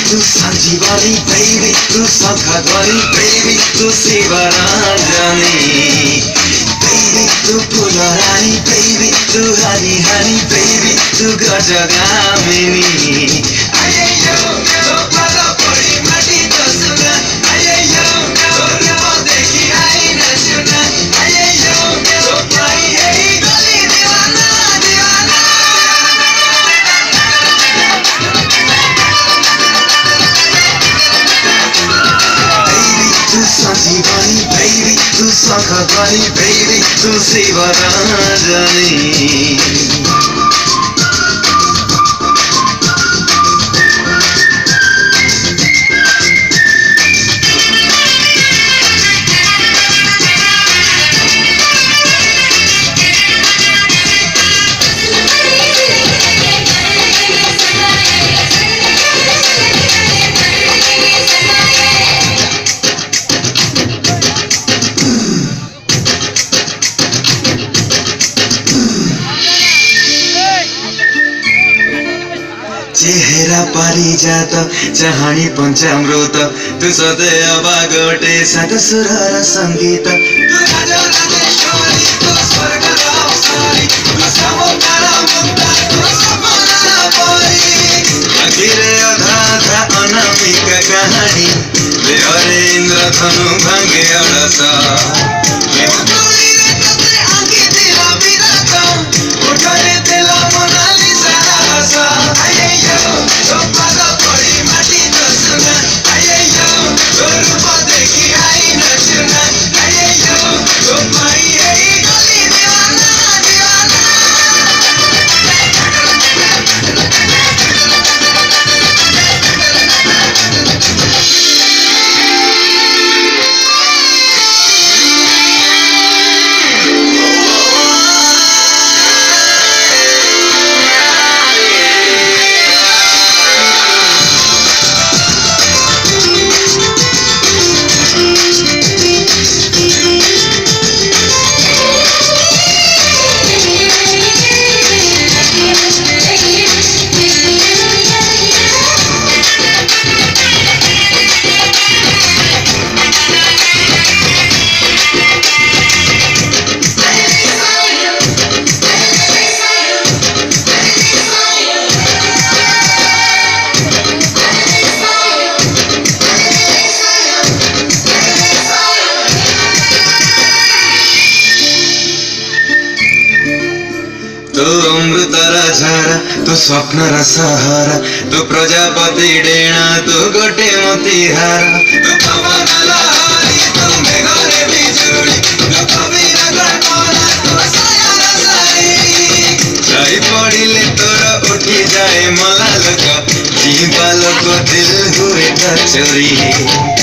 तू संजीवनी baby तू शंखध्वनि baby तू शिवरंजनी baby तू फुलरानी baby तू हनी हनी baby तू गजगामिनी आय्यो मेरो पाला पड़ी माटी तो सुना आय्यो मेरो रूप देखी आई न सुना आय्यो मेरो भाई यही गली दीवाना दीवाना तू संजीवनी baby तू शंखध्वनि baby तू शिवरंजनी चेहरा पारिजात चाहनी पंचामृत तू सदैव गोटे सात सुर र संगीत तू राजा राजेश्वरी तू स्वर्ग र अप्सरी तू समुद्र मुक्ता तू सपना परी आखिरे अधा अधा अनामिका कहानी देहरे इंद्रधनु भांगे अड़स तू अमृतर झारा तू स्वप्नर सहारा तू प्रजापति डेणा तू गोटे मोतीहार तू पवन लहरी तू मेघरे बिजुली तू कबीर गणना तू सायर साई जाई पड़िले तोर उठी जाए मला लोक जीवा लोक दिल हुए चोरी।